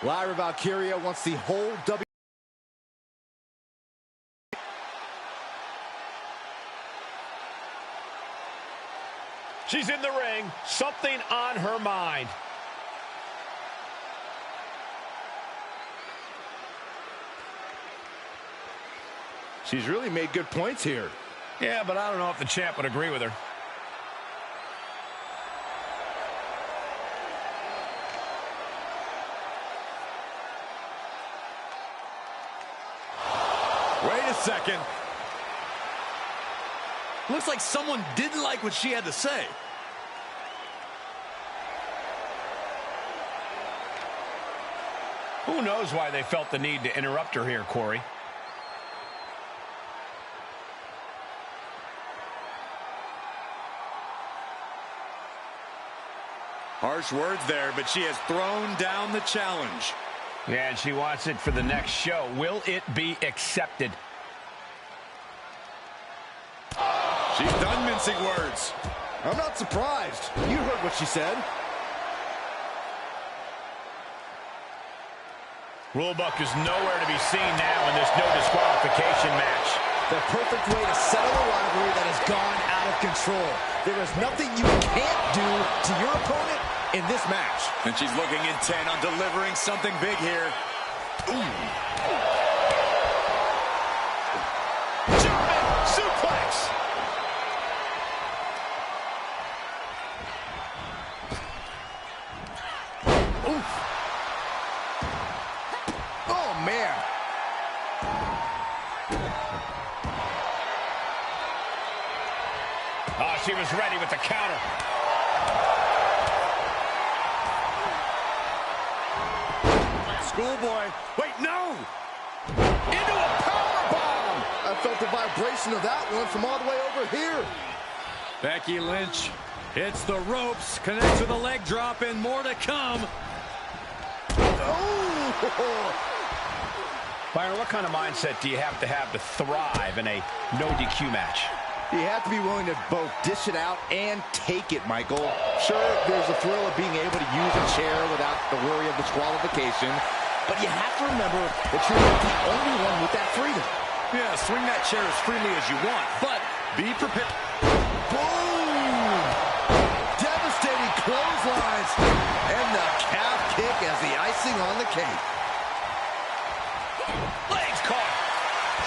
Lyra Valkyria wants the whole W. She's in the ring, something on her mind. She's really made good points here. Yeah, but I don't know if the champ would agree with her. Wait a second. Looks like someone didn't like what she had to say. Who knows why they felt the need to interrupt her here, Corey? Harsh words there, but she has thrown down the challenge. Yeah, and she wants it for the next show. Will it be accepted? She's done mincing words. I'm not surprised. You heard what she said. Rulebook is nowhere to be seen now in this no disqualification match. The perfect way to settle a rivalry that has gone out of control. There is nothing you can't do to your opponent in this match. And she's looking intent on delivering something big here. Ooh. German suplex. Oof. Oh, man. Oh, she was ready with the counter. Schoolboy. Wait, no! Into a powerbomb. I felt the vibration of that one from all the way over here. Becky Lynch hits the ropes, connects with a leg drop, and more to come. Oh! Byron, what kind of mindset do you have to thrive in a no DQ match? You have to be willing to both dish it out and take it, Michael. Sure, there's a thrill of being able to use a chair without the worry of disqualification, but you have to remember that you're not the only one with that freedom. Yeah, swing that chair as freely as you want, but be prepared. Boom! Devastating clotheslines, and the calf kick as the icing on the cake. Legs caught.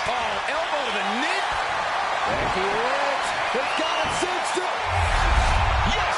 Oh, elbow to the knee. Becky Lynch has got it cinched up. Yes!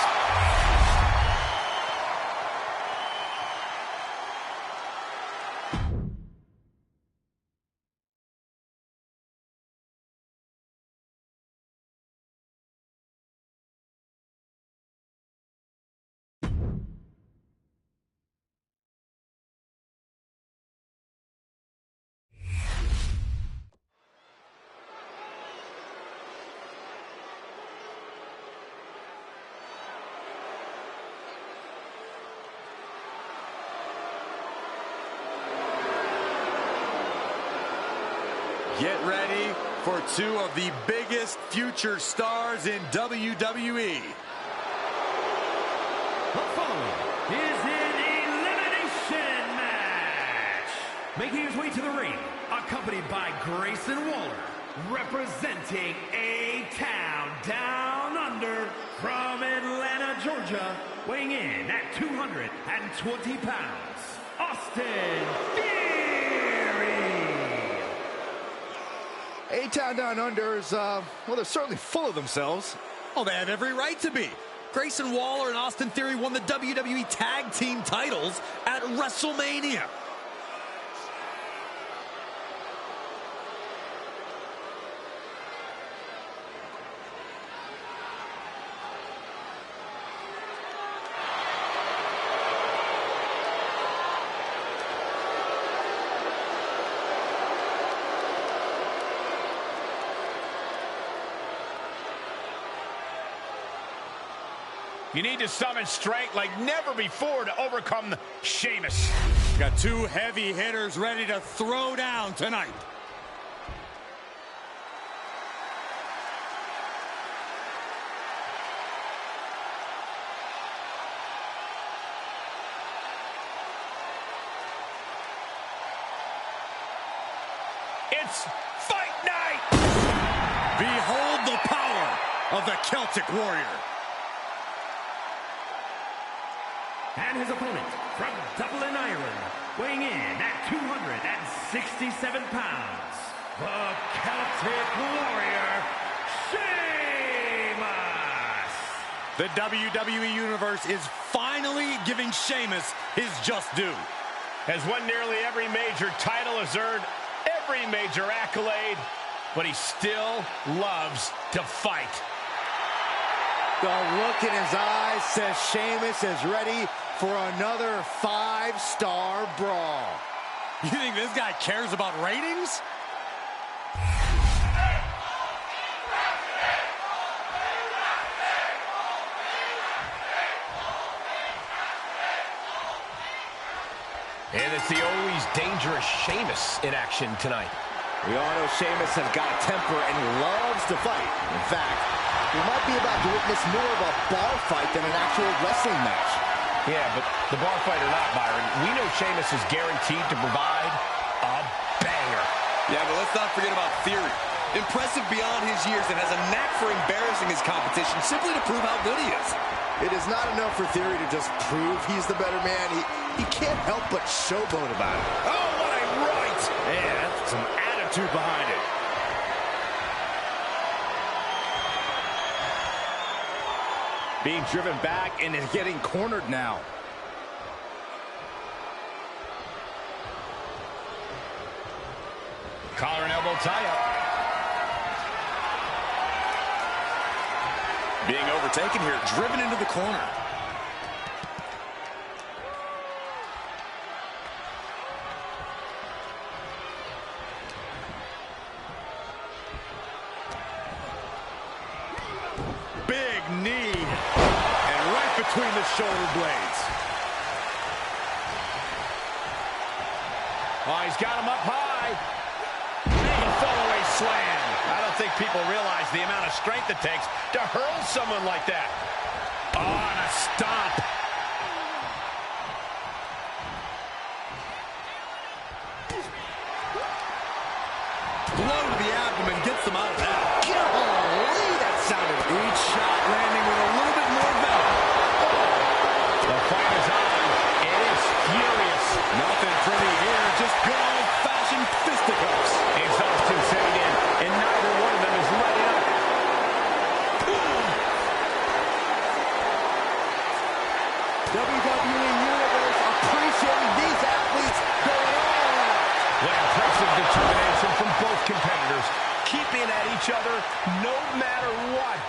Get ready for two of the biggest future stars in WWE. The following is an elimination match. Making his way to the ring, accompanied by Grayson Waller, representing A-Town Down Under from Atlanta, Georgia, weighing in at 220 pounds, Austin Theory. A-Town Down Under is, well, they're certainly full of themselves. Oh, they have every right to be. Grayson Waller and Austin Theory won the WWE Tag Team titles at WrestleMania. You need to summon strength like never before to overcome Sheamus. Got two heavy hitters ready to throw down tonight. It's fight night! Behold the power of the Celtic Warrior. And his opponent from Dublin, Ireland, weighing in at 267 pounds, the Celtic Warrior, Sheamus! The WWE Universe is finally giving Sheamus his just due. Has won nearly every major title, has earned every major accolade, but he still loves to fight. The look in his eyes says Sheamus is ready for another 5-star brawl. You think this guy cares about ratings? And it's the always dangerous Sheamus in action tonight. We all know Sheamus has got a temper and loves to fight. In fact, we might be about to witness more of a bar fight than an actual wrestling match. Yeah, but the bar fight or not, Byron, we know Sheamus is guaranteed to provide a banger. Yeah, but let's not forget about Theory. Impressive beyond his years and has a knack for embarrassing his competition simply to prove how good he is. It is not enough for Theory to just prove he's the better man. He can't help but showboat about it. Oh, what a right! Yeah, that's some attitude behind it. Being driven back and is getting cornered now. Collar and elbow tie-up. Being overtaken here, driven into the corner. Big knee. And right between the shoulder blades. Oh, he's got him up high. Big fallaway slam. I don't think people realize the amount of strength it takes to hurl someone like that. Oh, and a stomp. Blow to the abdomen gets them out of that. Golly, that sounded good. Each shot landing with a little bit more venom. The fight is on. It is furious. Nothing pretty here, just good old-fashioned fisticuffs. Exhaustion setting in, and neither one of them is letting up. WWE Universe appreciating these athletes going all out. What impressive determination from both competitors, keeping at each other no matter what.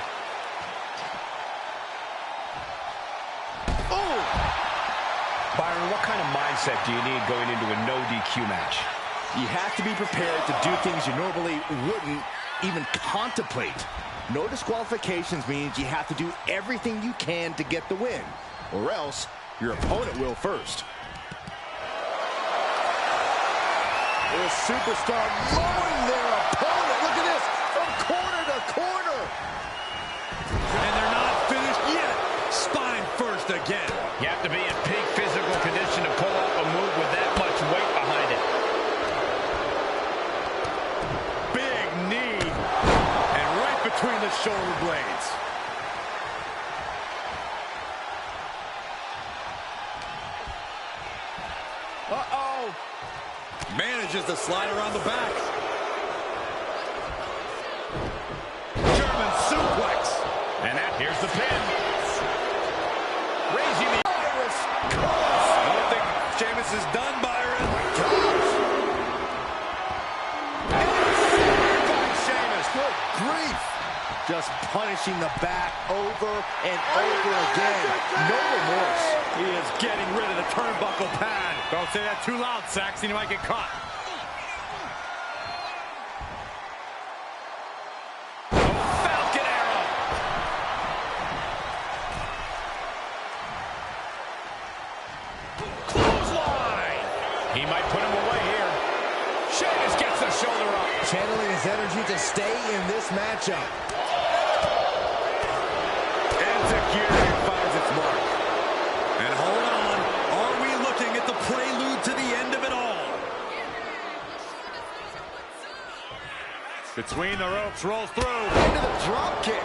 Oh! Byron, what kind of mindset do you need going into a no DQ match? You have to be prepared to do things you normally wouldn't even contemplate. No disqualifications means you have to do everything you can to get the win, or else your opponent will first. This superstar mowing their opponent. Look at this, from corner to corner. And they're not finished yet. Spine first again. You have to be in peak physical condition to pull off a move with that much weight behind it. Big knee. And right between the shoulder blades. Uh-oh. Manages to slide around the back. German suplex. And here's the pin. Raising the Irish I don't think Sheamus is done, Byron. by Sheamus. Good grief. Just punishing the back over and over again. No remorse. He is getting rid of the turnbuckle pad. Don't say that too loud, Saxon. You might get caught. Falcon Arrow. Clothesline. He might put him away here. Sheamus gets the shoulder up. Channeling his energy to stay in this matchup. Execution finds its mark. And hold on. Are we looking at the prelude to the end of it all? Between the ropes, rolls through. Into the drop kick.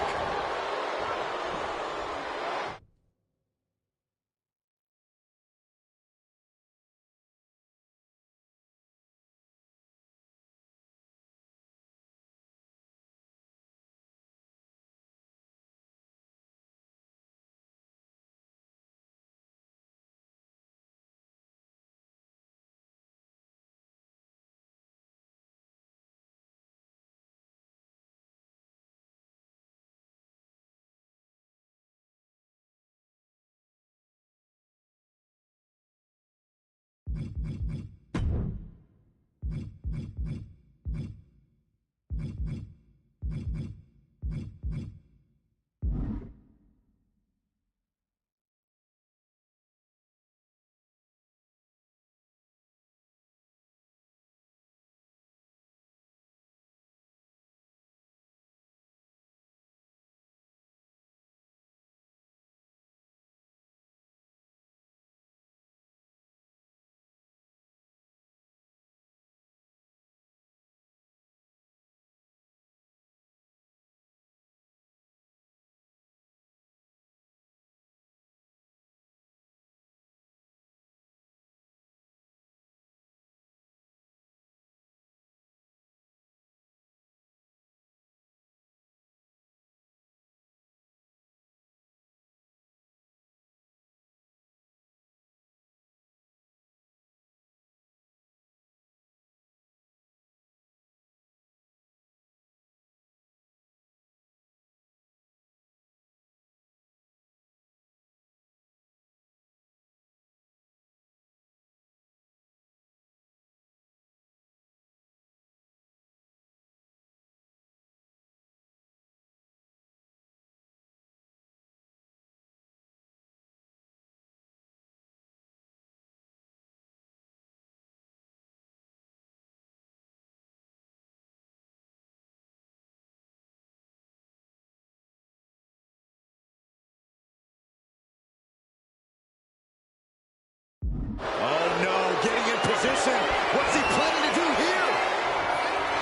Oh no, getting in position. What's he planning to do here?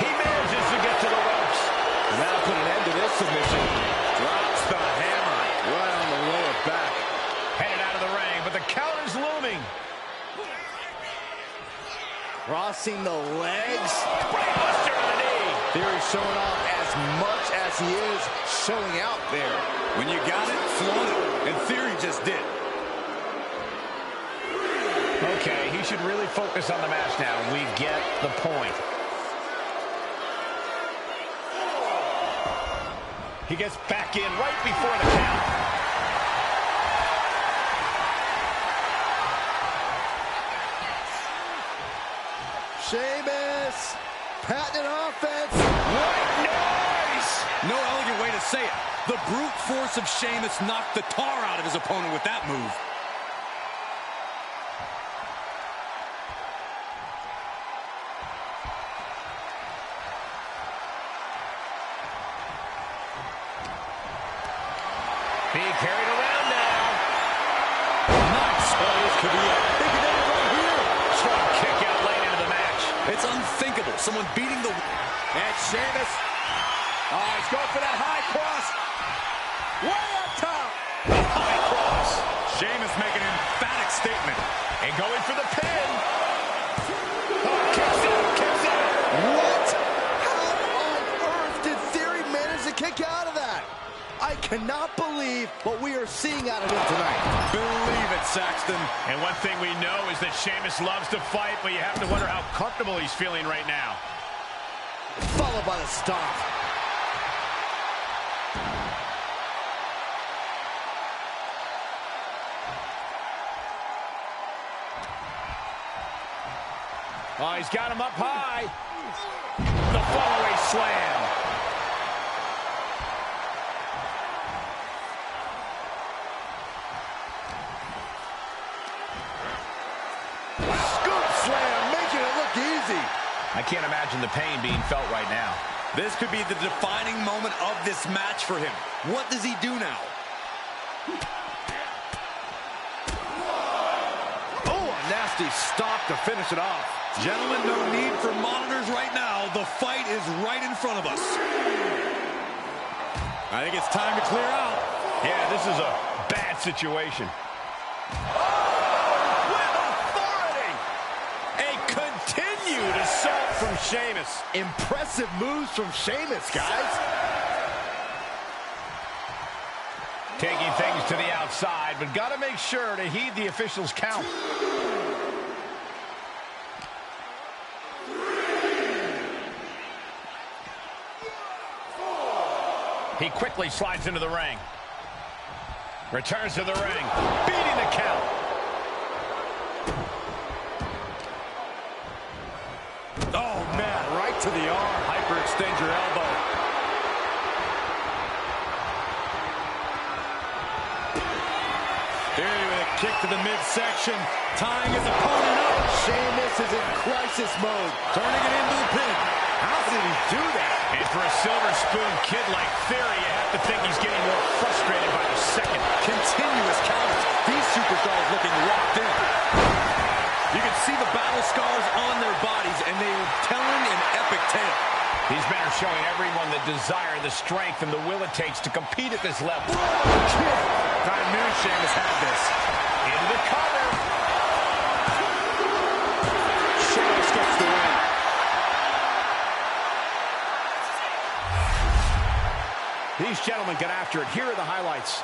He manages to get to the ropes. That'll put an end to this submission. Drops the hammer right on the lower back. Headed out of the ring, but the counter's looming. Crossing the legs. Brainbuster to the knee. Theory showing off as much as he is showing out there. When you got it, flaunt it. And Theory just did. Okay, he should really focus on the match now. We get the point. He gets back in right before the count. Sheamus, patented offense. What noise! No elegant way to say it. The brute force of Sheamus knocked the tar out of his opponent with that move. Being carried around now. Nice. Oh, this could be it. They could end it right here. Strong kick out late into the match. It's unthinkable. Someone beating the... And Sheamus. Oh, he's going for that high cross. Way up top. The high cross. Sheamus making an emphatic statement. And going for the pin. Oh, kicks out, kicks out. What? How on earth did Theory manage to kick out of that? I cannot believe what we are seeing out of him tonight. Believe it, Saxton. And one thing we know is that Sheamus loves to fight, but you have to wonder how comfortable he's feeling right now. Followed by the stomp. Oh, he's got him up high. The fallaway slam. Scoop slam, making it look easy. I can't imagine the pain being felt right now. This could be the defining moment of this match for him. What does he do now? Oh, a nasty stop to finish it off. Gentlemen, no need for monitors right now. The fight is right in front of us. I think it's time to clear out. Yeah, this is a bad situation. With authority! A continued assault from Sheamus. Impressive moves from Sheamus, guys. Taking things to the outside, but got to make sure to heed the officials' count. He quickly slides into the ring. Returns to the ring, beating the count. Oh, man, right to the arm. Hyperextend your elbow. Here with a kick to the midsection, tying his opponent up. Sheamus is in crisis mode. Turning it into the pin. How did he do that? And for a silver spoon kid like Theory, you have to think he's getting more frustrated by the second. Continuous counters. These superstars looking locked in. You can see the battle scars on their bodies, and they are telling an epic tale. These men are showing everyone the desire, the strength, and the will it takes to compete at this level. I knew Sheamus had this. Into the cover. Sheamus gets the win. These gentlemen get after it. Here are the highlights.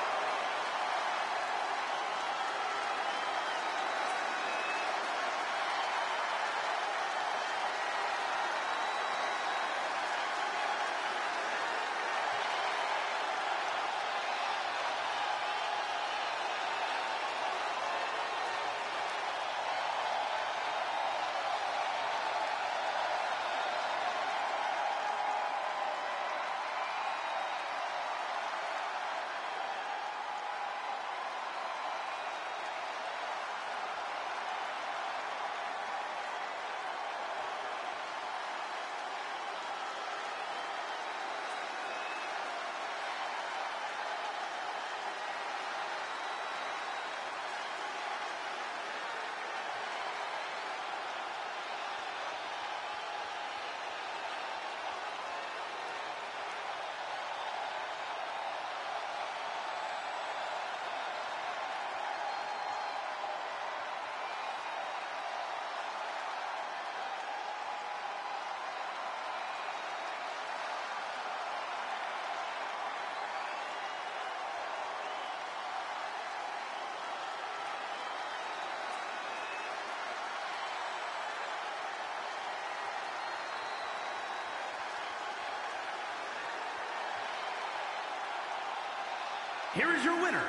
Here is your winner,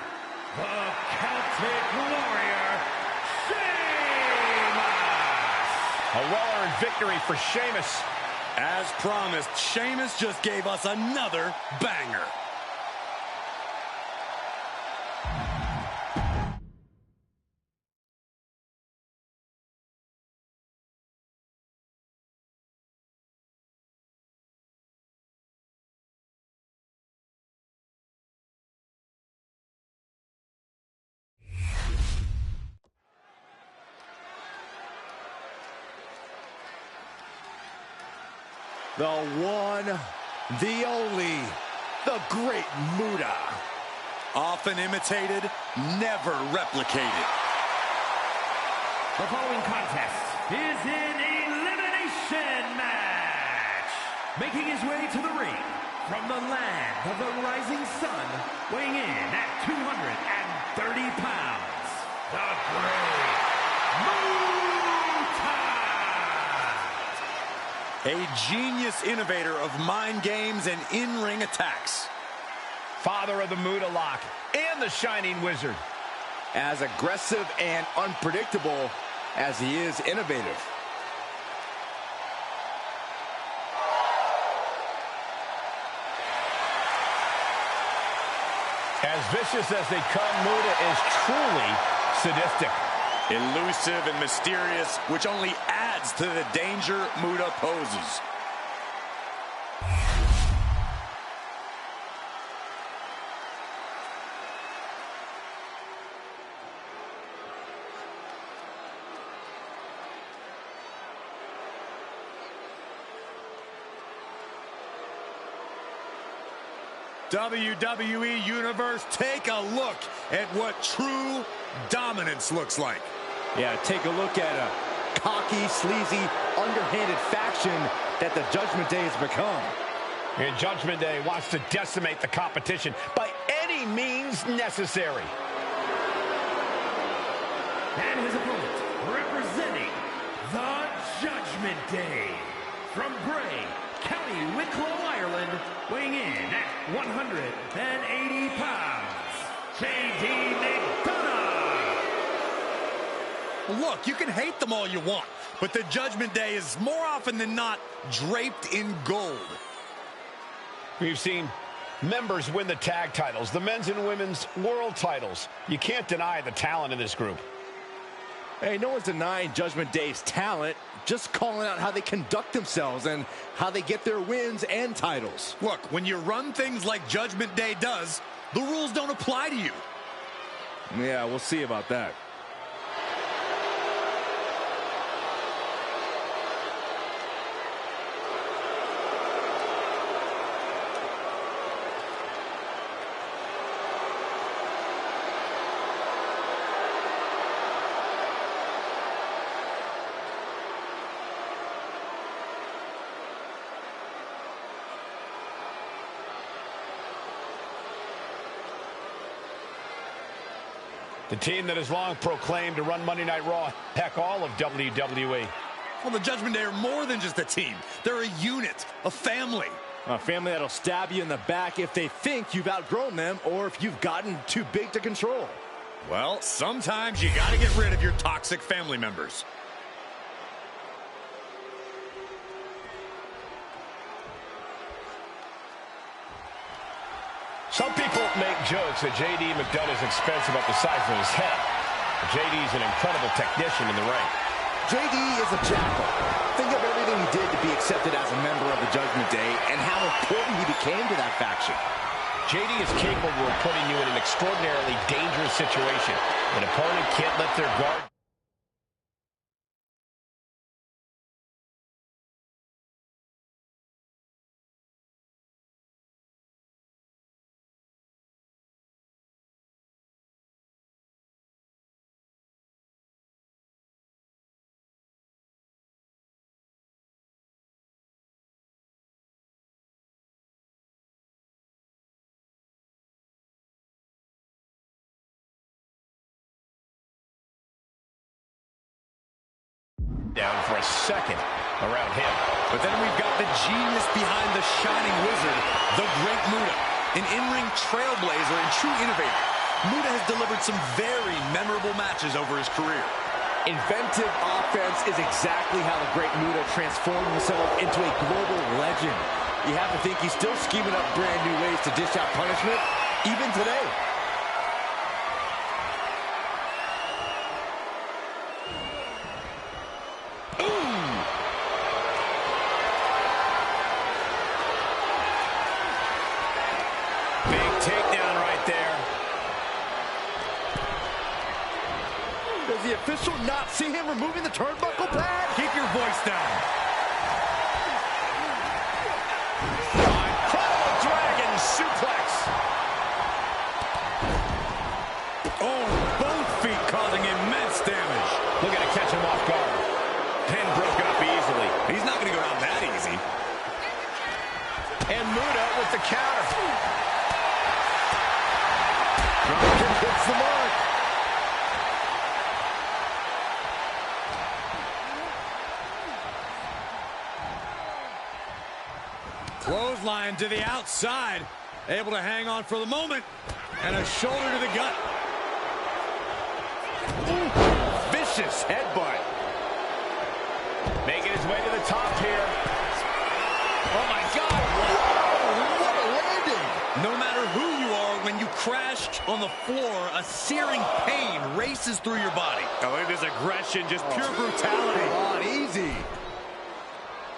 the Celtic Warrior, Sheamus! A well-earned victory for Sheamus. As promised, Sheamus just gave us another banger. The one, the only, the great Muta. Often imitated, never replicated. The following contest is an elimination match. Making his way to the ring from the land of the rising sun, weighing in at 230 pounds, the great Muta. A genius innovator of mind games and in-ring attacks. Father of the Muta Lock and the Shining Wizard. As aggressive and unpredictable as he is innovative. As vicious as they come, Muta is truly sadistic. Elusive and mysterious, which only adds to the danger Muta poses. WWE Universe, take a look at what true dominance looks like. Yeah, take a look at a cocky, sleazy, underhanded faction that the Judgment Day has become. And Judgment Day wants to decimate the competition by any means necessary. And his opponent, representing the Judgment Day, from Bray, County Wicklow, Ireland, weighing in at 180 pounds, J.D. McDonough. Look, you can hate them all you want, but the Judgment Day is more often than not draped in gold. We've seen members win the tag titles, the men's and women's world titles. You can't deny the talent in this group. Hey, no one's denying Judgment Day's talent, just calling out how they conduct themselves and how they get their wins and titles. Look, when you run things like Judgment Day does, the rules don't apply to you. Yeah, we'll see about that. The team that has long proclaimed to run Monday Night Raw, heck, all of WWE. Well, the Judgment Day are more than just a team. They're a unit, a family. A family that'll stab you in the back if they think you've outgrown them or if you've gotten too big to control. Well, sometimes you gotta get rid of your toxic family members. Some people make jokes at J.D. McDonough's expense about the size of his head. J.D.'s an incredible technician in the ring. J.D. is a jackal. Think of everything he did to be accepted as a member of the Judgment Day and how important he became to that faction. J.D. is capable of putting you in an extraordinarily dangerous situation. An opponent can't let their guard down for a second around him. But then we've got the genius behind the shining wizard, the Great Muta, an in-ring trailblazer and true innovator. Muta has delivered some very memorable matches over his career. Inventive offense is exactly how the Great Muta transformed himself into a global legend. You have to think he's still scheming up brand new ways to dish out punishment, even today. Takedown right there. Does the official not see him removing the turnbuckle pad? Keep your voice down. Incredible dragon suplex. Oh, both feet causing immense damage. Looking to catch him off guard. Pin broken up easily. He's not going to go down that easy. And Muta with the counter. Dropkick hits the mark. Clothesline to the outside. Able to hang on for the moment. And a shoulder to the gut. Ooh, vicious headbutt. Making his way to the top here. Oh my God. Whoa, what a landing. No matter who you are, when you crash on the floor, a searing pain races through your body. Oh, look at this aggression, just pure brutality. Come on, easy.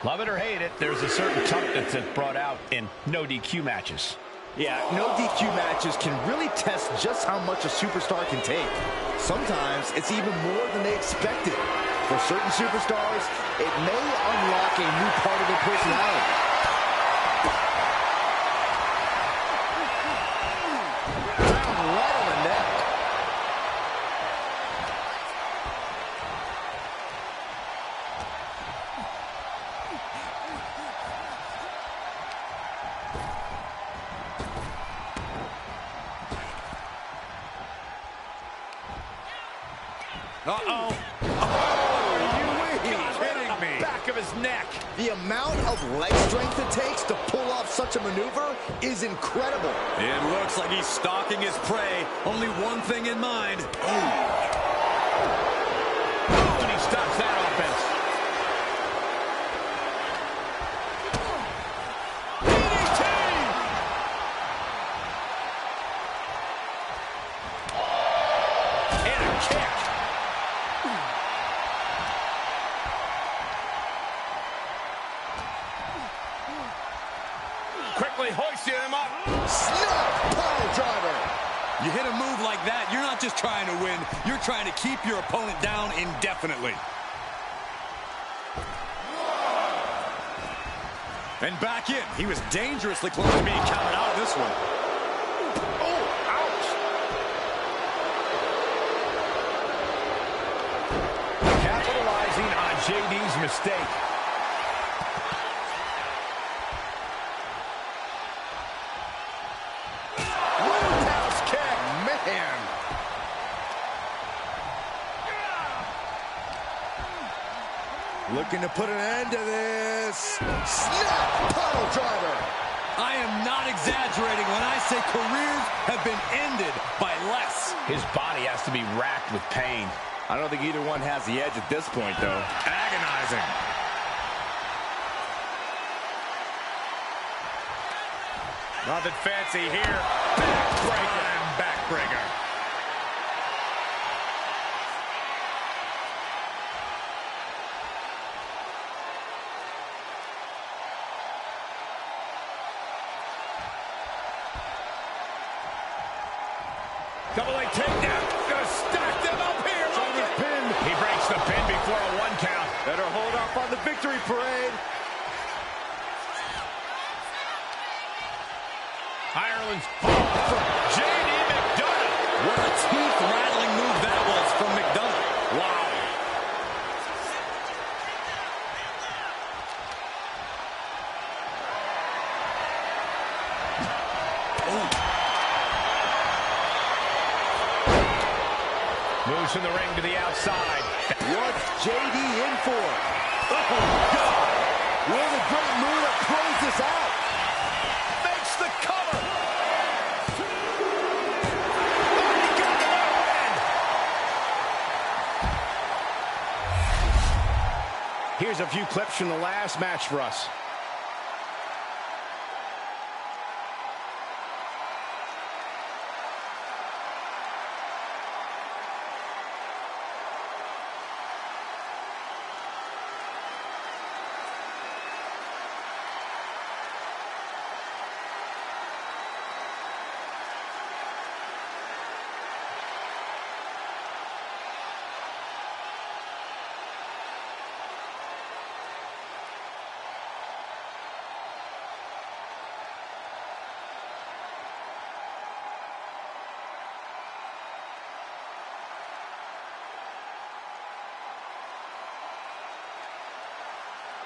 Love it or hate it, there's a certain toughness that's brought out in no DQ matches. Yeah, no DQ matches can really test just how much a superstar can take. Sometimes it's even more than they expected. For certain superstars, it may unlock a new part of their personality. Uh-oh. Are you kidding me? Back of his neck. The amount of leg strength it takes to pull off such a maneuver is incredible. It looks like he's stalking his prey. Only one thing in mind. And he stops that offense. DDT! And a kick. Quickly hoisting him up. Snap pile driver. You hit a move like that, you're not just trying to win, you're trying to keep your opponent down indefinitely. And back in. He was dangerously close to being counted out of this one. Oh, ouch. Capitalizing on JD's mistake. Roundhouse kick. Man. Looking to put an end to this. Snap pile driver. I am not exaggerating when I say careers have been ended by less. His body has to be racked with pain. I don't think either one has the edge at this point, though. Agonizing. Nothing fancy here. Backbreaker. Backbreaker. Double leg takedown. Gonna stack them up here. Look at pin. He breaks the pin before a 1 count. Better hold off on the victory parade. Ireland's fall from J.D. McDonough. What a teeth-rattling move that was from McDonough. Wow. Moves from the ring to the outside. What's JD in for? Oh, God. Will the Great Muta close this out? Makes the cover. Oh, he got the win. Here's a few clips from the last match for us.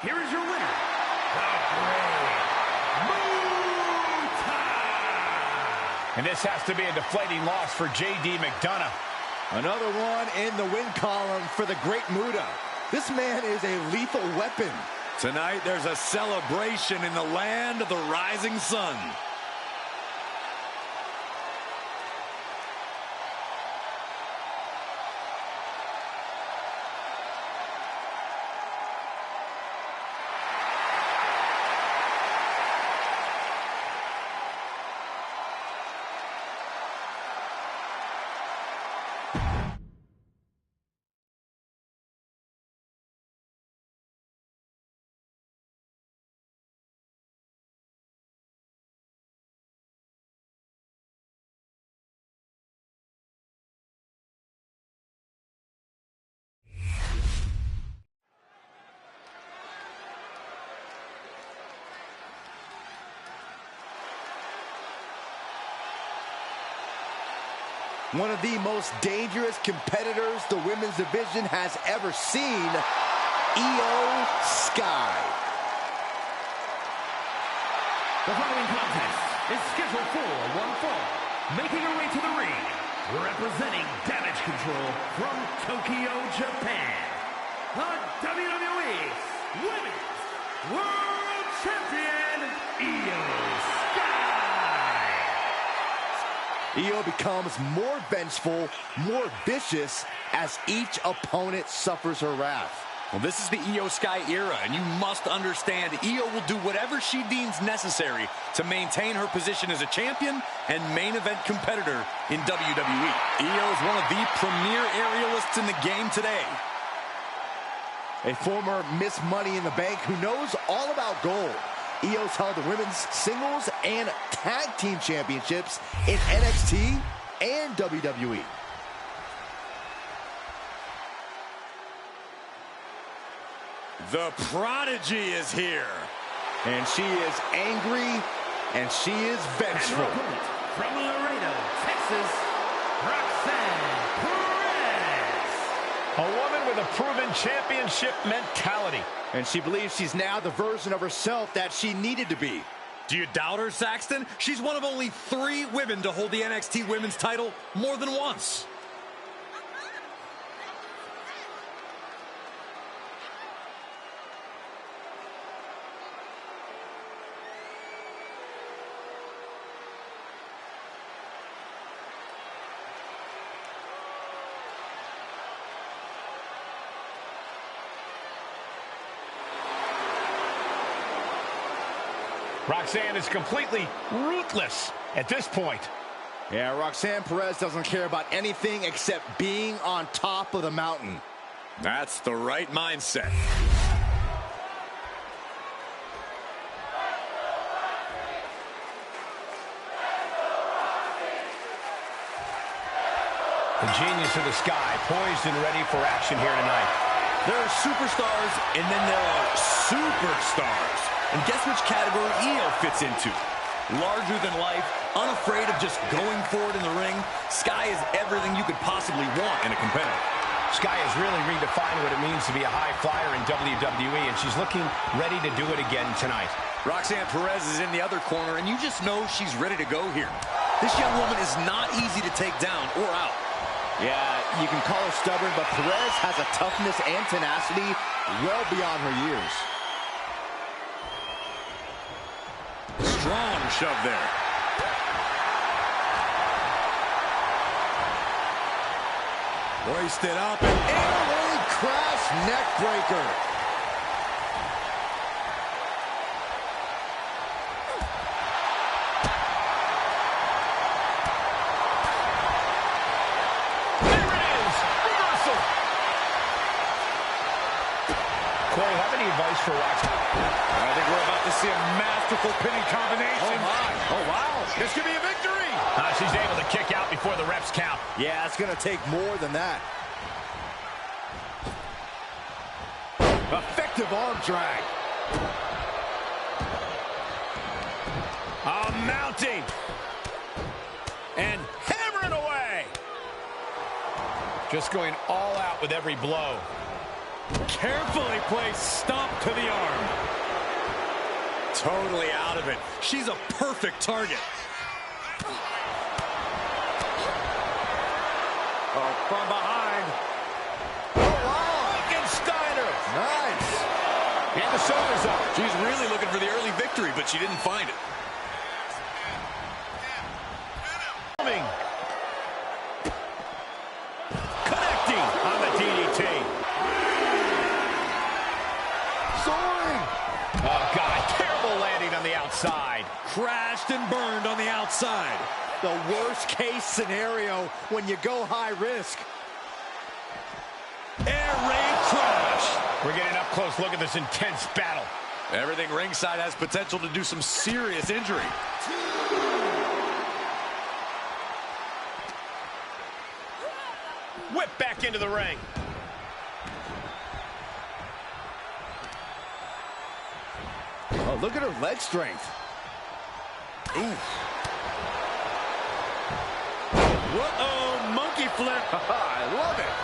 Here is your winner, the Great Muta. And this has to be a deflating loss for J.D. McDonough. Another one in the win column for the Great Muta. This man is a lethal weapon. Tonight, there's a celebration in the land of the rising sun. One of the most dangerous competitors the women's division has ever seen, Io Sky. The following contest is scheduled for one fall. Making her way to the ring representing Damage Control from Tokyo, Japan, the WWE Women's World Champion, Io Sky. Io becomes more vengeful, more vicious as each opponent suffers her wrath. Well, this is the Io Sky era, and you must understand Io will do whatever she deems necessary to maintain her position as a champion and main event competitor in WWE. Io is one of the premier aerialists in the game today. A former Miss Money in the Bank who knows all about gold. Io's held the women's singles and tag team championships in NXT and WWE. The Prodigy is here. And she is angry, and she is vengeful. From Laredo, Texas, Roxanne Perez. A woman with a proven championship mentality. And she believes she's now the version of herself that she needed to be. Do you doubt her, Saxton? She's one of only 3 women to hold the NXT Women's title more than once. Roxanne is completely ruthless at this point. Yeah, Roxanne Perez doesn't care about anything except being on top of the mountain. That's the right mindset. The genius of the Sky, poised and ready for action here tonight. There are superstars, and then there are superstars. And guess which category Io fits into? Larger than life, unafraid of just going for it in the ring. Sky is everything you could possibly want in a competitor. Sky has really redefined what it means to be a high flyer in WWE, and she's looking ready to do it again tonight. Roxanne Perez is in the other corner, and you just know she's ready to go here. This young woman is not easy to take down or out. Yeah, you can call her stubborn, but Perez has a toughness and tenacity well beyond her years. Strong shove there. Hoisted up and Airway crash neck breaker. There it is! Reversal! Corey, have any advice for Roxanne? I think we're about to see a masterful pinning combination. Oh, my. Oh, wow. This could be a victory. She's able to kick out before the refs count. Yeah, it's going to take more than that. Effective arm drag. Mounting. And hammering away. Just going all out with every blow. Carefully placed stomp to the arm. Totally out of it. She's a perfect target. Oh, from behind. Oh, wow. Frankensteiner. Nice. And the shoulders up. She's really looking for the early victory, but she didn't find it. Connecting on the DDT. Soaring. Oh, God. Terrible landing on the outside. Crashed and burned on the outside. The worst case scenario when you go high risk. Air raid crash. We're getting up close. Look at this intense battle. Everything ringside has potential to do some serious injury. Whip back into the ring. Oh, look at her leg strength. Ooh. Uh-oh, monkey flip. I love it.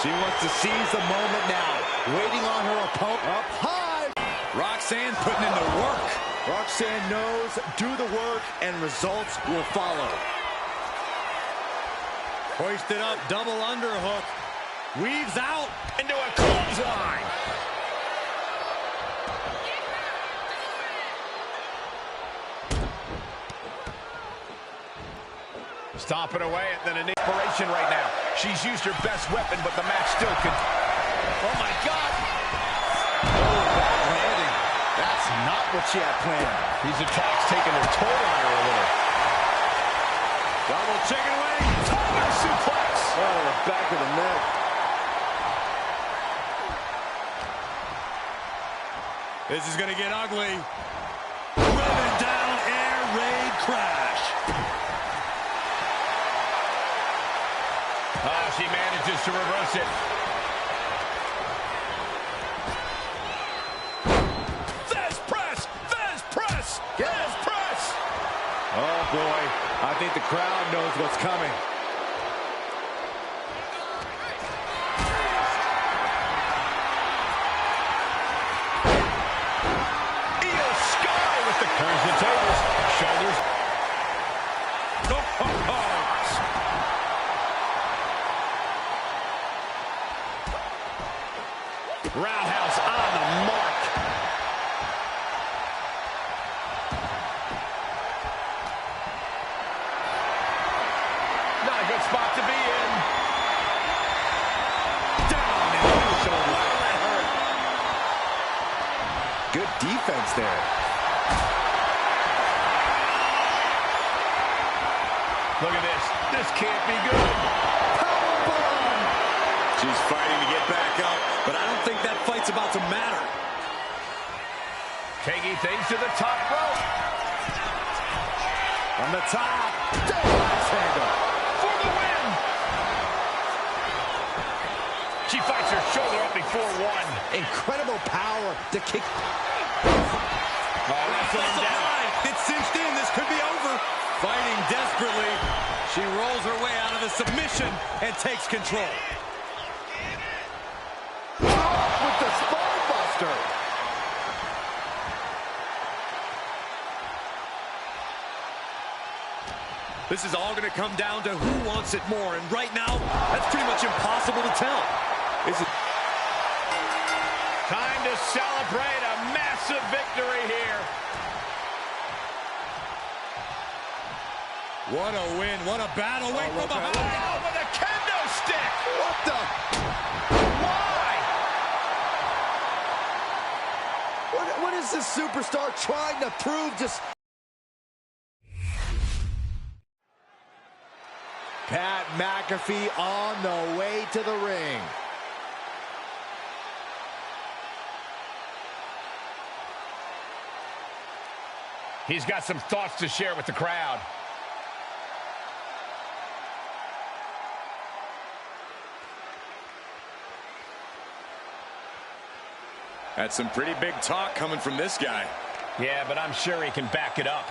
She wants to seize the moment now. Waiting on her opponent. Up high. Roxanne putting in the work. Roxanne knows, do the work, and results will follow. Hoisted up, double underhook. Weaves out into a clothesline. Stomping away and then an inspiration right now. She's used her best weapon, but the match still could. Oh my God! Oh, bad landing. That's not what she had planned. These attacks taking their toll on her a little. double chicken wing. Tiger suplex. Oh, the back of the neck. This is going to get ugly. Driven down, air raid crash. Oh, she manages to reverse it. Fez press! Fez press! Fez press! Oh, boy. I think the crowd knows what's coming. Io Sky with the turns the tables. Shoulders. Roundhouse on the mark. Not a good spot to be in. Down into the shoulder. That hurt. Good defense there. Look at this. This can't be good. Powerbomb! She's fighting to get back up, but I don't think that fight's about to matter. Taking things to the top rope. On the top. Deadlift handle. For the win. She fights her shoulder up before one. Incredible power to kick. Oh, wrestle him down. It's cinched in. This could be over. Fighting desperately. She rolls her way out of the submission and takes control. With the spine buster. This is all going to come down to who wants it more. And right now, that's pretty much impossible to tell. Time to celebrate a massive victory here. What a win. What a battle. Wait from behind. Oh, with a kendo stick. What the? Why? What is this superstar trying to prove? Just Pat McAfee on the way to the ring. He's got some thoughts to share with the crowd. That's some pretty big talk coming from this guy. Yeah, but I'm sure he can back it up.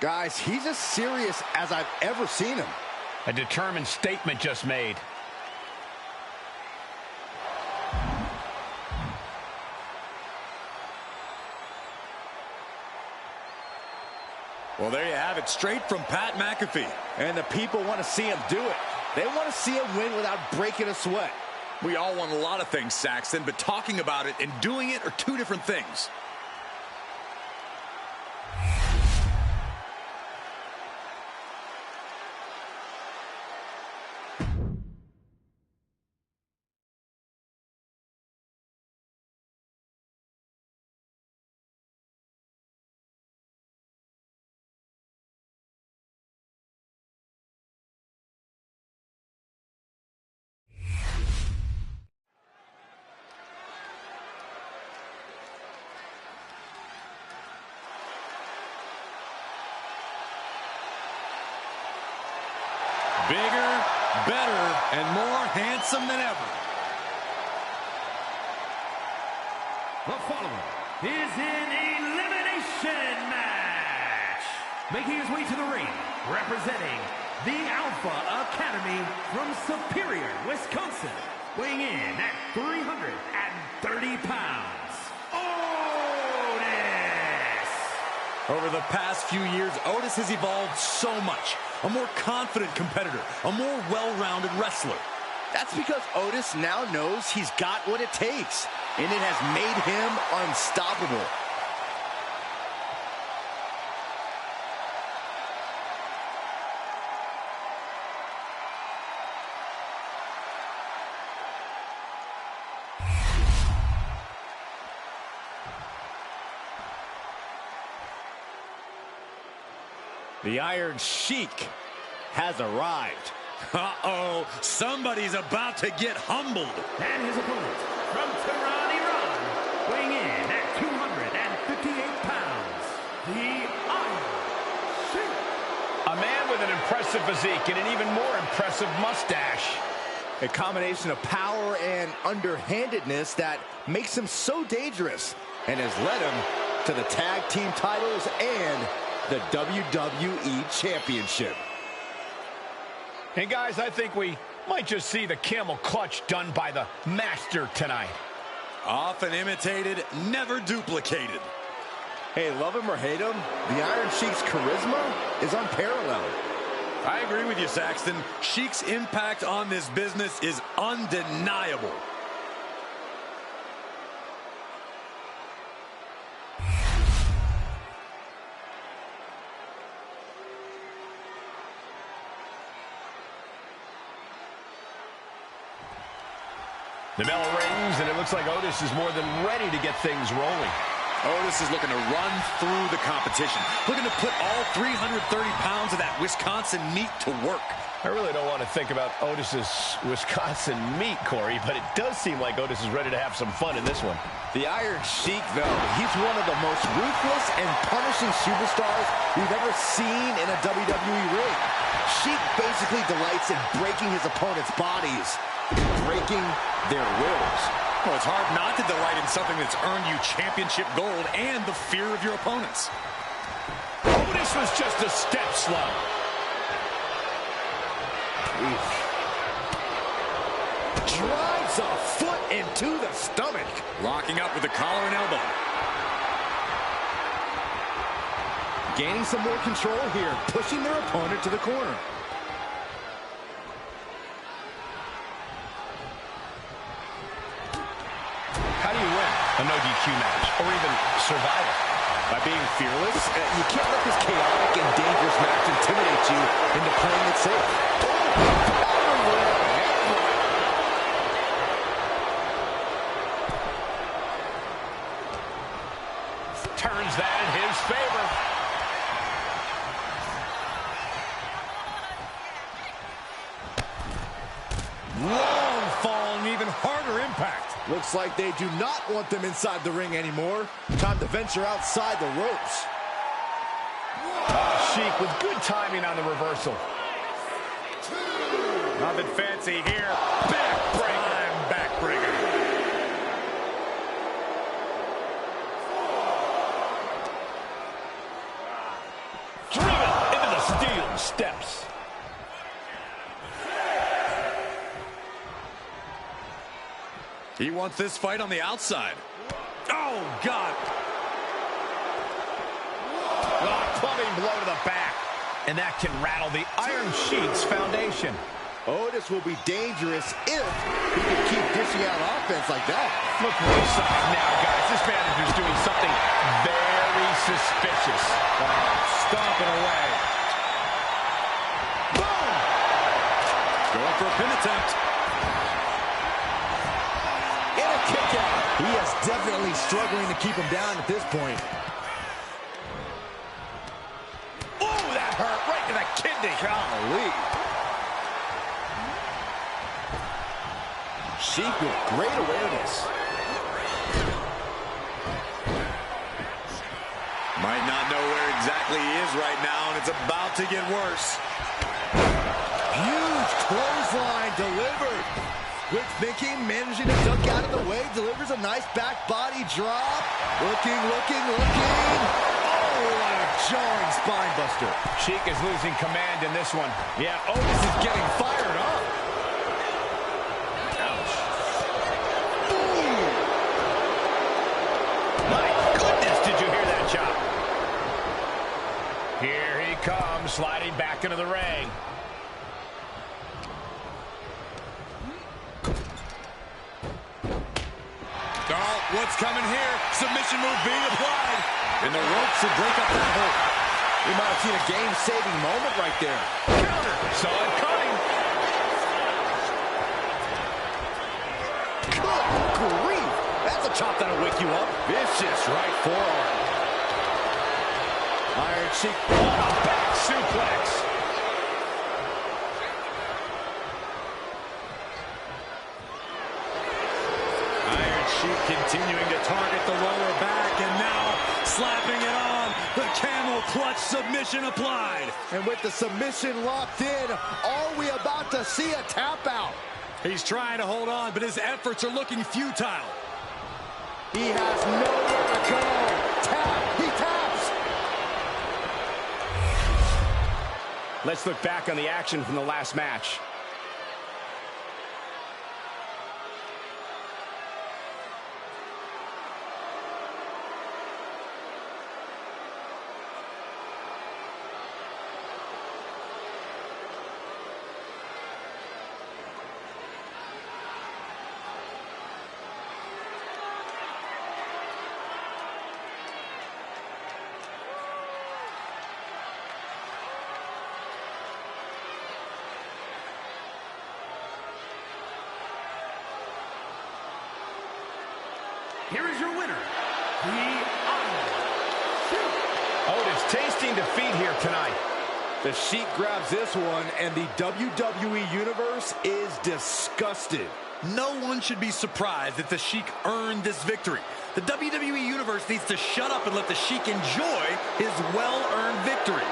Guys, he's as serious as I've ever seen him. A determined statement just made. Well, there you have it, straight from Pat McAfee. And the people want to see him do it. They want to see him win without breaking a sweat. We all want a lot of things, Saxton, but talking about it and doing it are two different things. Bigger, better, and more handsome than ever. The following is an elimination match. Making his way to the ring, representing the Alpha Academy from Superior, Wisconsin, weighing in at 330 pounds, Otis! Over the past few years, Otis has evolved so much. A more confident competitor, a more well-rounded wrestler. That's because Otis now knows he's got what it takes, and it has made him unstoppable. The Iron Sheik has arrived. Uh-oh, somebody's about to get humbled. And his opponent, from Tehran, Iran, weighing in at 258 pounds, the Iron Sheik. A man with an impressive physique and an even more impressive mustache. A combination of power and underhandedness that makes him so dangerous and has led him to the tag team titles and the WWE Championship. And guys, I think we might just see the camel clutch done by the master tonight. Often imitated, never duplicated. Hey, love him or hate him, the Iron Sheik's charisma is unparalleled. I agree with you, Saxton. Sheik's impact on this business is undeniable. The bell rings, and it looks like Otis is more than ready to get things rolling. Otis is looking to run through the competition, looking to put all 330 pounds of that Wisconsin meat to work. I really don't want to think about Otis's Wisconsin meat, Corey, but it does seem like Otis is ready to have some fun in this one. The Iron Sheik, though, he's one of the most ruthless and punishing superstars we've ever seen in a WWE ring. Sheik basically delights in breaking his opponent's bodies, breaking their wills. Well, it's hard not to delight in something that's earned you championship gold and the fear of your opponents. Otis was just a step slow. Drives a foot into the stomach. Locking up with the collar and elbow. Gaining some more control here, pushing their opponent to the corner. How do you win a no DQ match, or even survive it? By being fearless. You can't let this chaotic and dangerous match intimidate you into playing it safe. Turns that in his favor. Long fall and even harder impact. Looks like they do not want them inside the ring anymore. Time to venture outside the ropes. Sheik with good timing on the reversal. Nothing fancy here. Backbreaker. Backbreaker. Driven into the steel steps. He wants this fight on the outside. Oh, God. Plumbing blow to the back. And that can rattle the Iron Sheik's foundation. Otis will be dangerous if he can keep dishing out offense like that. Look ringside now, guys. This manager's doing something very suspicious. Stomping away. Boom! Going for a pin attempt. And a kick out. He is definitely struggling to keep him down at this point. Oh, that hurt right to the kidney. Golly. Sheik with great awareness. Might not know where exactly he is right now, and it's about to get worse. Huge clothesline delivered. Quick thinking, managing to duck out of the way, delivers a nice back body drop. Looking. Oh, what a jarring spine buster. Sheik is losing command in this one. Yeah, Otis is getting fired up. Ouch. Ooh. My goodness, did you hear that chop? Here he comes, sliding back into the ring. Oh, what's coming here? Submission move being applied. And the ropes will break up that hold. We might have seen a game-saving moment right there. Counter. Saw it coming. Good grief. That's a chop that'll wake you up. Vicious right forearm. Iron Sheik. What a back suplex. Continuing to target the lower back, and now slapping it on. The camel clutch submission applied. And with the submission locked in, are we about to see a tap out? He's trying to hold on, but his efforts are looking futile. He has nowhere to go. Tap, he taps. Let's look back on the action from the last match. Here is your winner, the Iron Sheik. Otis tasting defeat here tonight. The Sheik grabs this one, and the WWE Universe is disgusted. No one should be surprised that the Sheik earned this victory. The WWE Universe needs to shut up and let the Sheik enjoy his well-earned victory.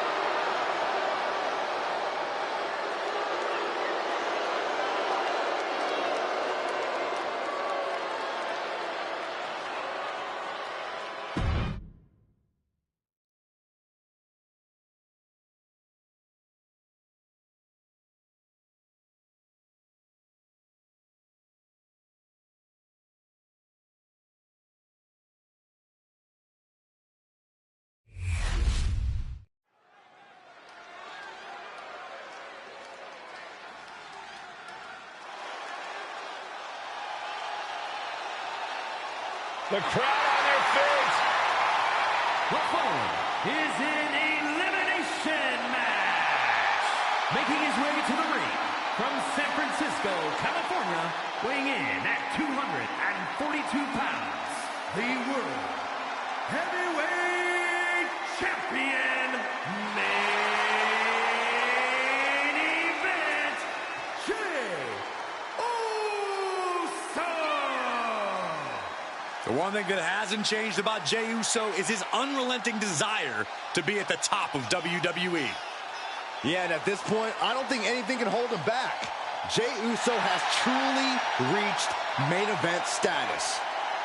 The crowd on their feet. The following is an elimination match. Making his way to the ring from San Francisco, California, weighing in at 242 pounds, the World Heavyweight Champion, main event, Jey Uso. The one thing that hasn't changed about Jey Uso is his unrelenting desire to be at the top of WWE. Yeah, and at this point, I don't think anything can hold him back. Jey Uso has truly reached main event status.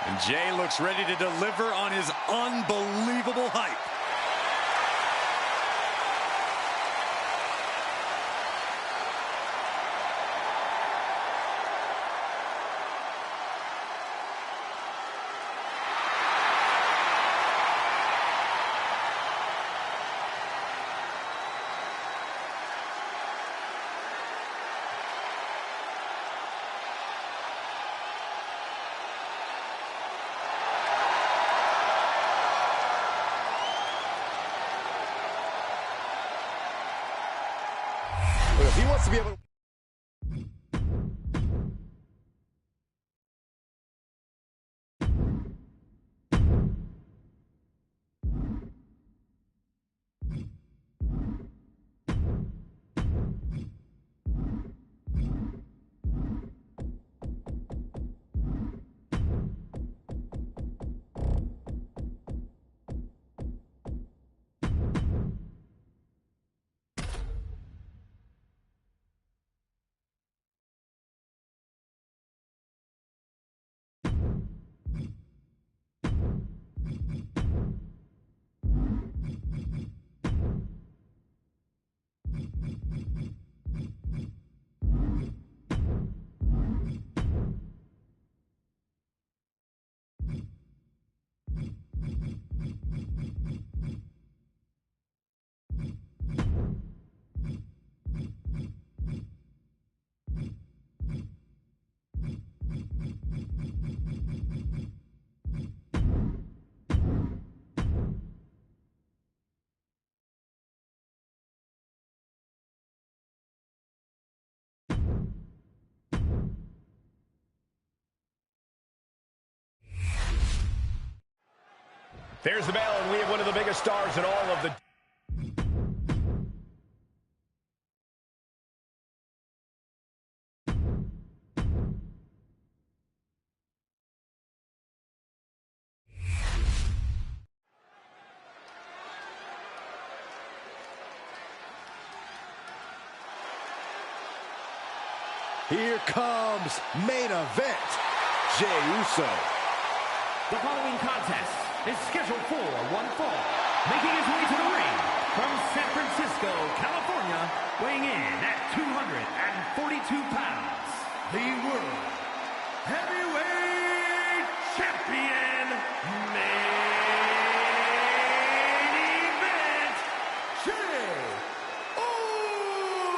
And Jey looks ready to deliver on his unbelievable hype. But if he wants to be able to... There's the bell, and we have one of the biggest stars in all of the... Here comes main event, Jey Uso. The following contest is scheduled for one fall. Making his way to the ring from San Francisco, California, weighing in at 242 pounds, the World Heavyweight Champion, main event, Jey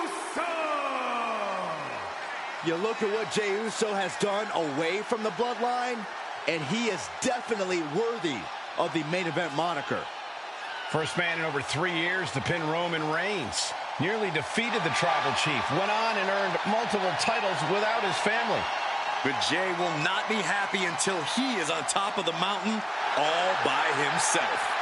Uso! You look at what Jey Uso has done away from the bloodline, and he is definitely worthy of the main event moniker. First man in over 3 years to pin Roman Reigns. Nearly defeated the Tribal Chief. Went on and earned multiple titles without his family. But Jey will not be happy until he is on top of the mountain all by himself.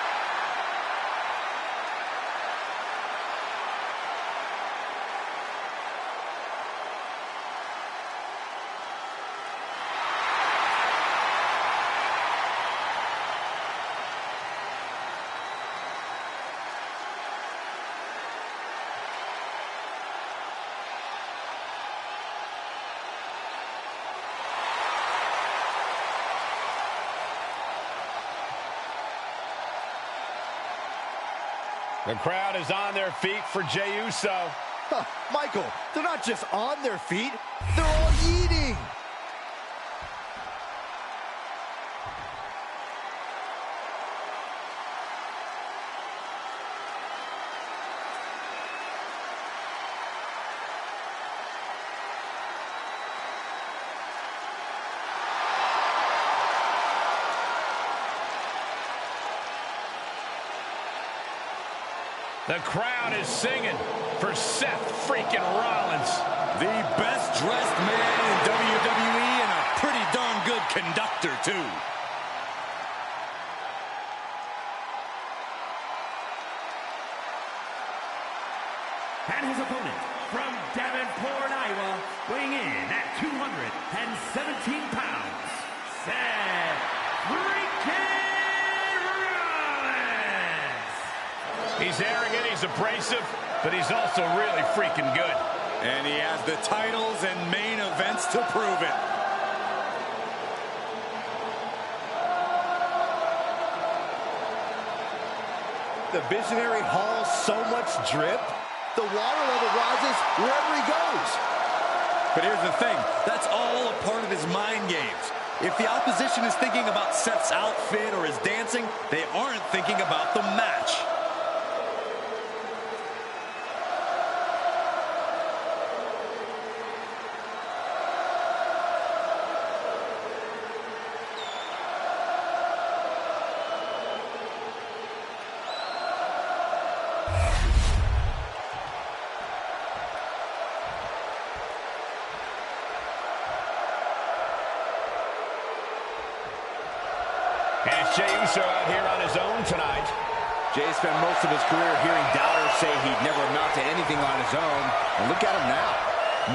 The crowd is on their feet for Jey Uso. Huh, Michael, they're not just on their feet, they're all eating. The crowd is singing for Seth freaking Rollins. The best dressed man in WWE and a pretty darn good conductor, too. And his opponent from Davenport, Iowa, weighing in at 217 pounds, Seth freaking Rollins! He's arrogant, he's abrasive, but he's also really freaking good. And he has the titles and main events to prove it. The visionary hauls so much drip, the water level rises wherever he goes. But here's the thing, that's all a part of his mind games. If the opposition is thinking about Seth's outfit or his dancing, they aren't thinking about the match. And it's Jey Uso out here on his own tonight. Jey spent most of his career hearing doubters say he'd never amount to anything on his own. And look at him now.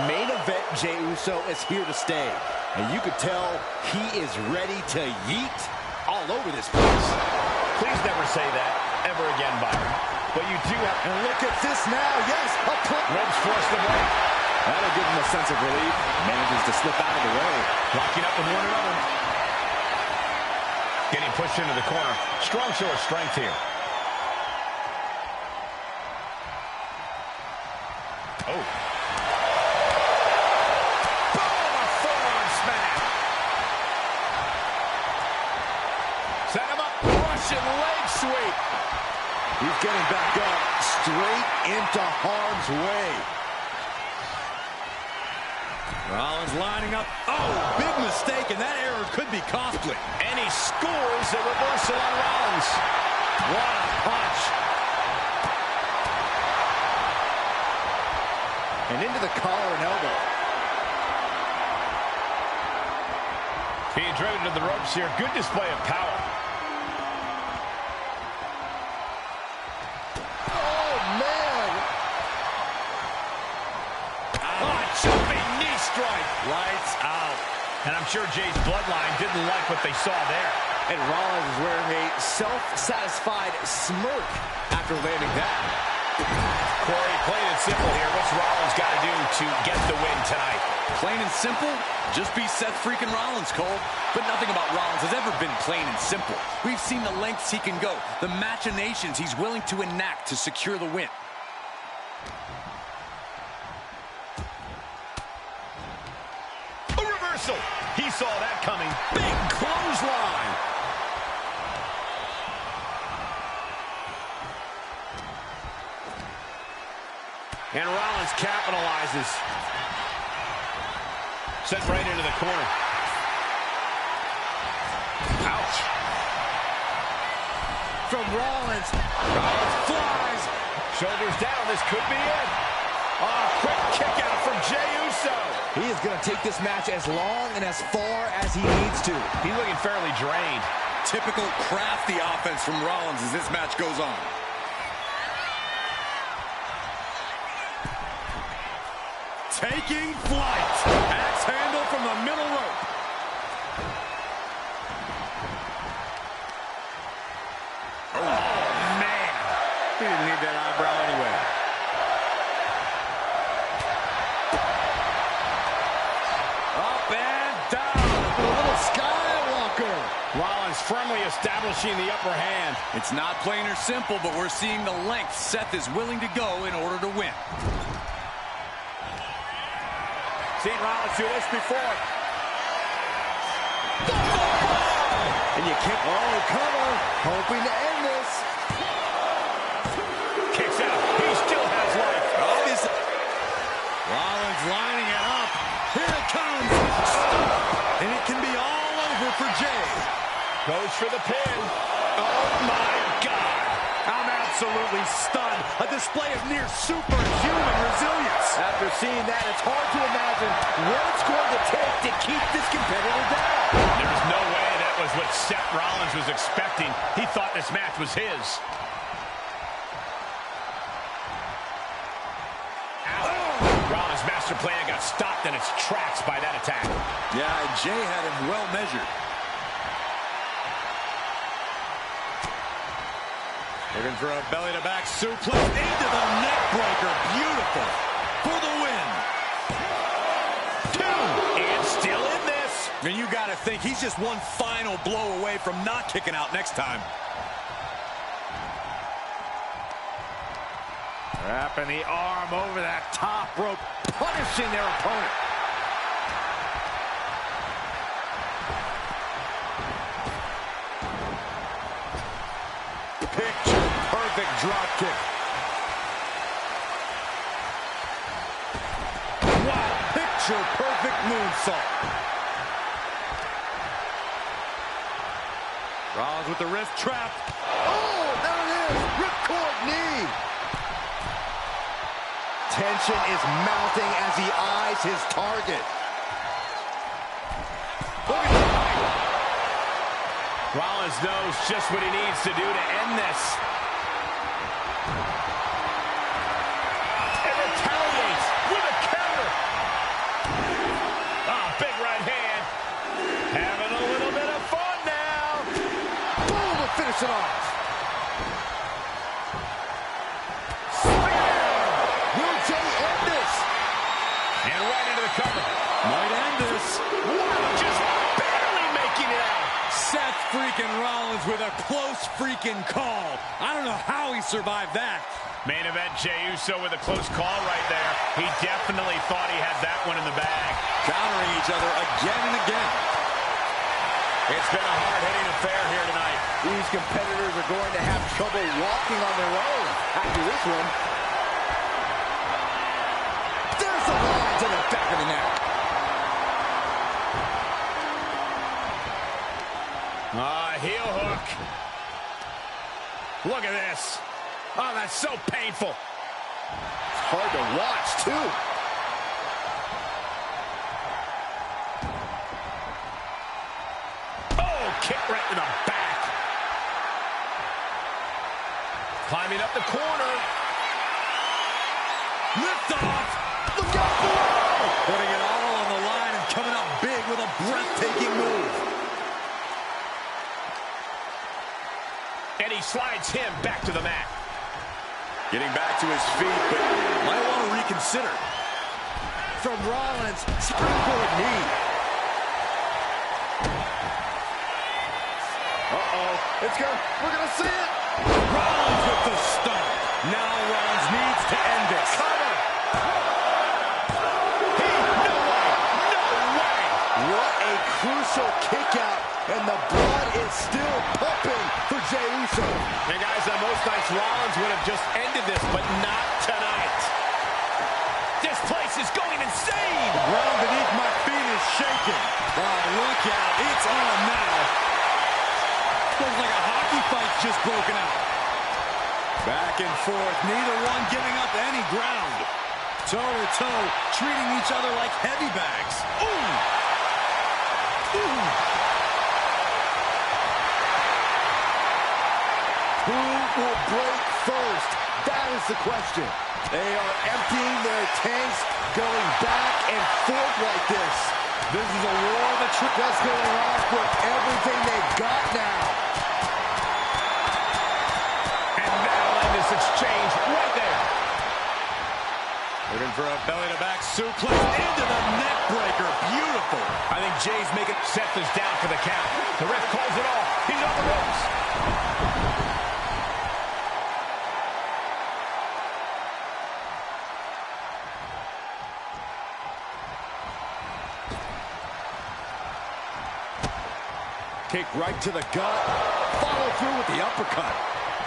Main event Jey Uso is here to stay. And you could tell he is ready to yeet all over this place. Please never say that ever again, Byron. But you do have... And look at this now. Yes, a play. Ribs forced the break. That'll give him a sense of relief. Manages to slip out of the way. Locking up with one another. Getting pushed into the corner. Strong show of strength here. Oh. Boom! A forearm smash. Set him up. Russian leg sweep. He's getting back up straight into harm's way. Rollins lining up. Oh, big mistake, and that error could be costly. And he scores a reversal on Rollins. What a punch. And into the collar and elbow. Being driven to the ropes here. Good display of power. Lights out. And I'm sure Jay's bloodline didn't like what they saw there. And Rollins is wearing a self-satisfied smirk after landing that. Corey, plain and simple here. What's Rollins got to do to get the win tonight? Plain and simple? Just be Seth freaking Rollins, Cole. But nothing about Rollins has ever been plain and simple. We've seen the lengths he can go, the machinations he's willing to enact to secure the win. A reversal. He saw that coming. Big clothesline. And Rollins capitalizes. Sent right into the corner. Ouch. From Rollins. Rollins flies. Shoulders down. This could be it. Oh, quick kick out from Jey Uso. He is going to take this match as long and as far as he needs to. He's looking fairly drained. Typical crafty offense from Rollins as this match goes on. Taking flight. Axe handle from the middle rope. Oh, man. He didn't need that eyebrow anyway. Up and down. A little Skywalker. Rollins firmly establishing the upper hand. It's not plain or simple, but we're seeing the length Seth is willing to go in order to win. Seen Rollins do this before. And you can't... Oh, cover. Hoping to end this. Kicks out. He still has life. Obviously. Rollins lining it up. Here it comes. And it can be all over for Jey. Goes for the pin. Oh, my God. I'm absolutely stunned. A display of near superhuman resilience. After seeing that, it's hard to imagine what it's going to take to keep this competitor down. There's no way that was what Seth Rollins was expecting. He thought this match was his. Rollins' master plan got stopped in its tracks by that attack. Yeah, Jey had him well measured. Looking for a belly-to-back suplex into the neck breaker. Beautiful for the win. 2, and still in this. And you got to think he's just one final blow away from not kicking out next time. Wrapping the arm over that top rope, punishing their opponent. Picture-perfect drop kick. Wow, picture-perfect moonsault. Rollins with the wrist trap. Oh, there it is. Ripcord knee. Tension is mounting as he eyes his target. Look at the height. Rollins knows just what he needs to do to end this. And retaliates with a counter. Ah, big right hand. Having a little bit of fun now. Boom, to finish it off. And right into the cover. Might end this. Wow, just barely making it out. Seth freaking Rollins with a close freaking call. I don't know how he survived that. Main event, Jey Uso with a close call right there. He definitely thought he had that one in the bag. Countering each other again and again. It's been a hard-hitting affair here tonight. These competitors are going to have trouble walking on their own after this one. There's the line to the back of the neck. Heel hook. Look at this. Oh, that's so painful. It's hard to watch, too. Oh, kick right to the back. Climbing up the corner. Lift off. Look out below. Putting it all on the line and slides him back to the mat. Getting back to his feet, but might want to reconsider. From Rollins, springboard knee. We're gonna see it. Rollins with the stomp. Now Rollins needs to end this. Cover. No way. What a crucial kick out, and the blood is still pumping for Jey Uso. And guys, on most nights, Rollins would have just ended this, but not tonight. This place is going insane. The ground beneath my feet is shaking. Oh, look out. It's on now. Looks like a hockey fight's just broken out. Back and forth, neither one giving up any ground. Toe-to-toe, treating each other like heavy bags. Ooh! Ooh! Who will break first? That is the question. They are emptying their tanks, going back and forth like this. This is a war of attrition that's going off with everything they've got now. And that'll end this exchange right there. Looking for a belly-to-back suplex into the neck breaker. Beautiful. I think Jay's making Seth is down for the count. The ref calls it off. He's on the ropes. Kick right to the gut. Follow through with the uppercut.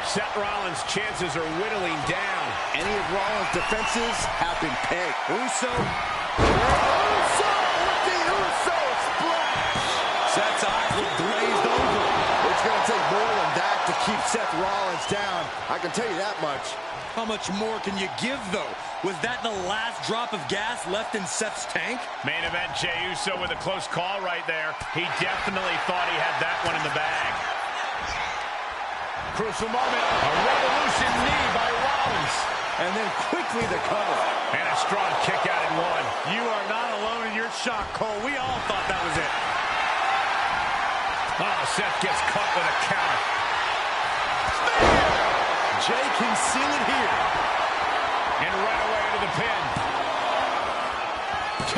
Seth Rollins' chances are whittling down. Any of Rollins' defenses have been pegged. Uso. Uso with the Uso splash. Seth's eyes look glazed over. It's going to take more than that to keep Seth Rollins down. I can tell you that much. How much more can you give, though? Was that the last drop of gas left in Seth's tank? Main event, Jey Uso with a close call right there. He definitely thought he had that one in the bag. Crucial moment. A revolution knee by Rollins. And then quickly the cover. And a strong kick out in one. You are not alone in your shock, Cole. We all thought that was it. Oh, Seth gets caught with a counter. Jey can seal it here. And right away into the pin. 2.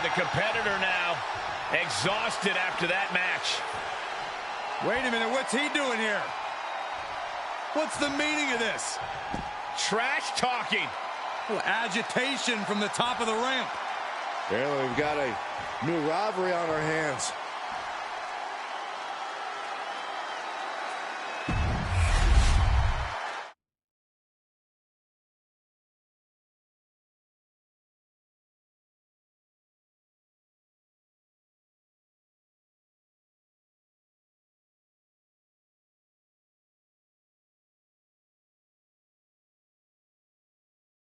The competitor now exhausted after that match. Wait a minute, what's he doing here? What's the meaning of this? Trash talking. Agitation from the top of the ramp. Apparently we've got a new rivalry on our hands.